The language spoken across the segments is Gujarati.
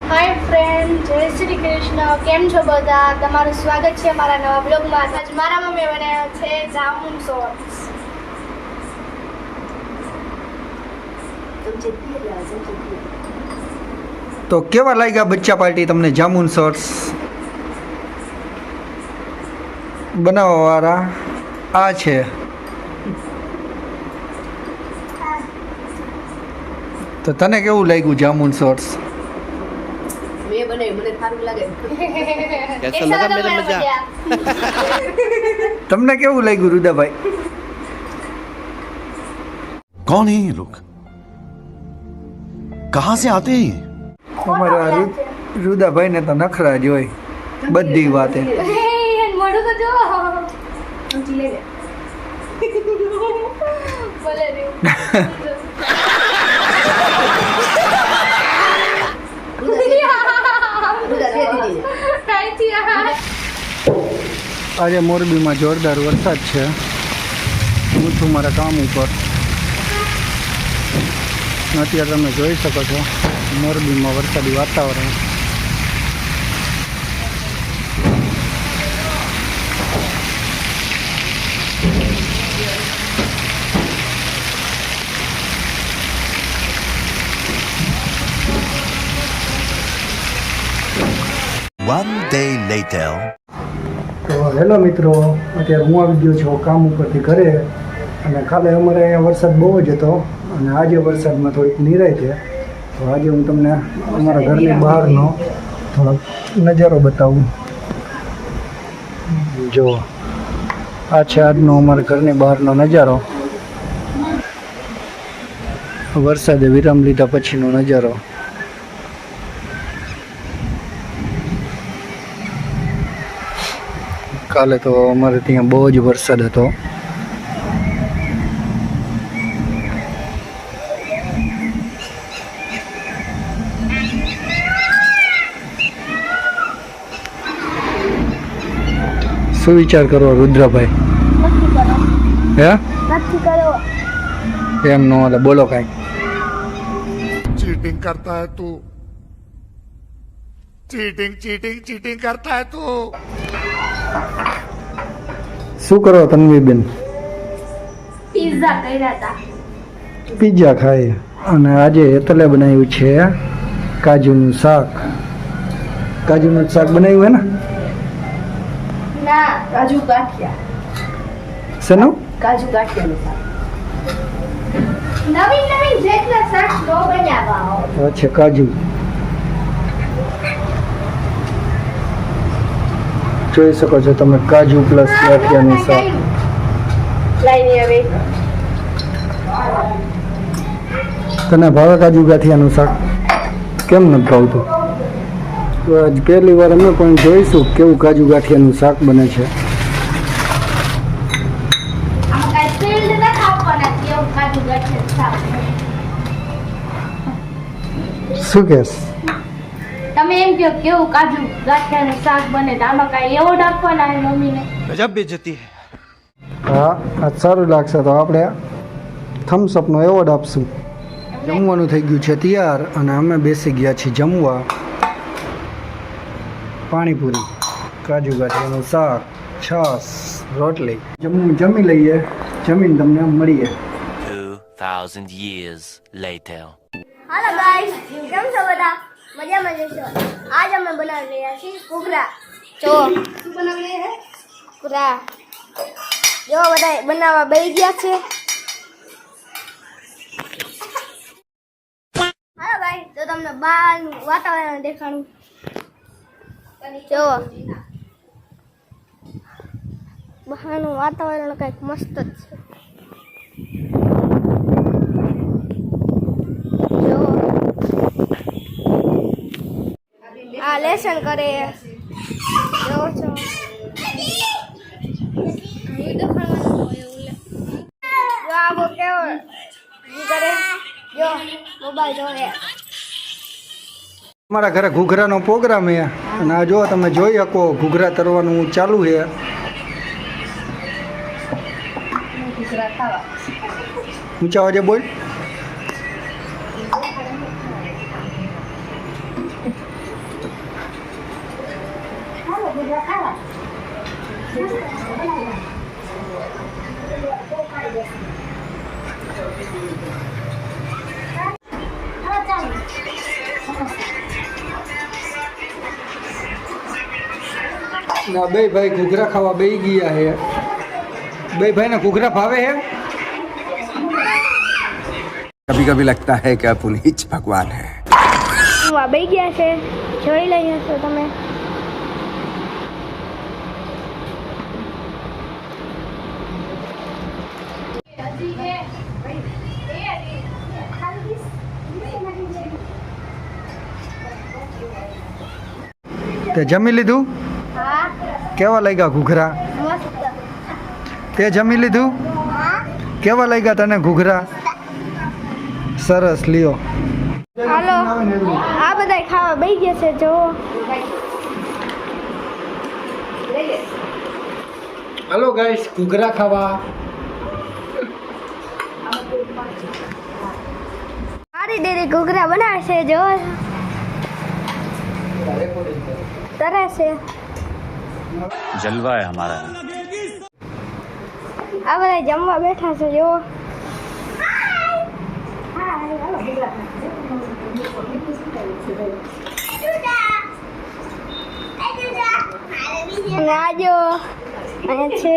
હાય ફ્રેન્ડ, જય શ્રી કૃષ્ણ. કેમ છો બધા? તમારું સ્વાગત છે મારા નવા બ્લોગમાં. આજ મારા મમ્મીએ બનાવ્યો છે જામુન સોસ. તો કેવા લાગ્યા બચ્ચા પાર્ટી તમને જામુન સોસ બનાવવા વાળા આ છે. તો તને કેવું લાગ્યું જામુન સોસ? मैं बने मुझे सारू लगे कैसा लगा मेरा मजा? તમને કેવું લાગ્યું રુદાભાઈ? कौन है ये लोग? कहाँ से आते हैं ये? અમારા રુદાભાઈ ને તો નખરા જ હોય બધી વાતે. મોઢું તો જો ઊંચી લે બોલે રે. આજે મોરબીમાં જોરદાર વરસાદ છે. હું છું મારા કામ ઉપર. અત્યારે તમે જોઈ શકો છો મોરબીમાં વરસાદી વાતાવરણ. One day later. તો હેલો મિત્રો, અત્યારે હું આવી ગયો છું કામ ઉપરથી ઘરે. અને કાલે અમારે અહીંયા વરસાદ બહુ જ હતો અને આજે વરસાદમાં થોડીક નિરાય છે. તો આજે હું તમને અમારા ઘરની બહારનો થોડોક નજારો બતાવું. જો આ છે આજનો અમારા ઘરની બહારનો નજારો. વરસાદે વિરામ લીધા પછીનો નજારો. કાલે તો અમારે ત્યાં બહુ જ વરસાદ હતો. શું વિચાર કરો રુદ્રભાઈ? હે નથી કરો. એમ નો હાલે, બોલો કાંઈ. चीटिंग करता है तू. चीटिंग चीटिंग चीटिंग करता है तू. શું કરો તન્વીબેન? પિઝા કર્યા હતા. પિઝા ખાય. અને આજે હેતલે બનાવ્યું છે કાજુનું શાક. કાજુનું શાક બનાવ્યું હે ને? ના, काजू गाठिया શેનું? काजू गाठिया નું શાક નવીન નવીન જેટલા શાક નો બનાવવા હો. આ છે કાજુ. જોઈ શકો છો તમે કાજુ પ્લસ ગાંઠિયાનું શાક. लाइन હવે તને ભાવે કાજુ ગાંઠિયાનું શાક? કેમ નથી ભાવતું? તો આજ પહેલી વાર અમે પણ જોઈશું કેવું કાજુ ગાંઠિયાનું શાક બને છે. આમાં કાંઈ ફિલ્ડ ન આપવાના છે એવું કાજુ ગાંઠિયા શાક. શું કહેશ? તમે એમ કહો કેવું કાજુ ગાંઠિયાનું શાક બને તો આમાં કાંઈ એવોર્ડ આપવાના છે મમ્મીને? गजब बेइज्जती है. હા, આ સારું લાગશે તો આપણે થમ્સઅપનો એવોર્ડ આપશું. જમવાનું થઈ ગયું છે તૈયાર અને અમે બેસી ગયા છીએ જમવા. પાણીપુરી, કાજુ ગાંઠિયાનું શાક, છાશ, રોટલી. જમી લઈએ, જમીને તમને મળીએ. 2,000 years later. હાલો ગાઈસ, કેમ છો બધા? મજામાં જશો? આજ અમે બનાવી રહ્યા છીએ ઘૂઘરા. જો શું બનાવી રહ્યા છે? ઘૂઘરા. જો બધા બનાવવા બેસી ગયા છે. હાલો ગાઈસ, તો તમને બહારનું વાતાવરણ દેખાડું. જો બહારનું વાતાવરણ કંઈક મસ્ત જ છે. જો આ લેસન કરે. જો છો જો આ બો કેવો કરે. જો મોબાઈલ જોવે. અમારા ઘરે ઘૂઘરાનો પ્રોગ્રામ છે અને આ જો તમે જોઈ શકો ઘૂઘરા તરવાનું ચાલુ છે. ઘૂઘરા ખાવા ઊંચા અવાજે બોલ. ના બે ભાઈ ઘૂઘરા ખાવા બેસી ગયા છે. બે ભાઈને ઘૂઘરા ભાવે છે. कभी कभी लगता है कि आप उन्हीं च भगवान है. આ બે ગયા છે, જોઈ લઈ હશો તમે. તે જમી લીધું? હા, કેવા લાગ્યા ઘૂઘરા? મસ્ત. તે જમી લીધું? કેવા લાગ્યા તને ઘૂઘરા? સરસ, લ્યો. હાલો, આ બધા ખાવા બેસી ગયા છે. જો હાલો ગાઈસ, ઘૂઘરા ખાવા. મારી ડેરી ઘૂઘરા બનાવે છે. જો તરે છે. जलवा है हमारा. આ બધા જમવા બેઠા છે. જો અને આ જો અહીંયા છે.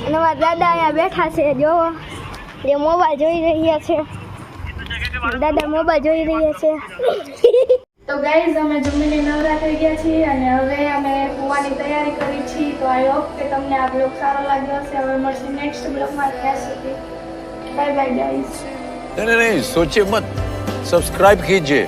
અને મારા દાદા અહીંયા બેઠા છે. જો જે મોબાઈલ જોઈ રહ્યા છે. દાદા મોબાઈલ જોઈ રહ્યા છે. તો ગાઈઝ અમે જમીને નવરા થઈ ગયા છીએ અને હવે અમે સુવાની તૈયારી કરી છીએ. તો આઈ હોપ કે તમને આ બ્લોગ સારો લાગ્યો હશે. હવે મળશે નેક્સ્ટ બ્લોગમાં. ત્યાં સુધી બાય બાય ગાઈઝ. नहीं नहीं नहीं सोचिए मत सब्सक्राइब कीजिए.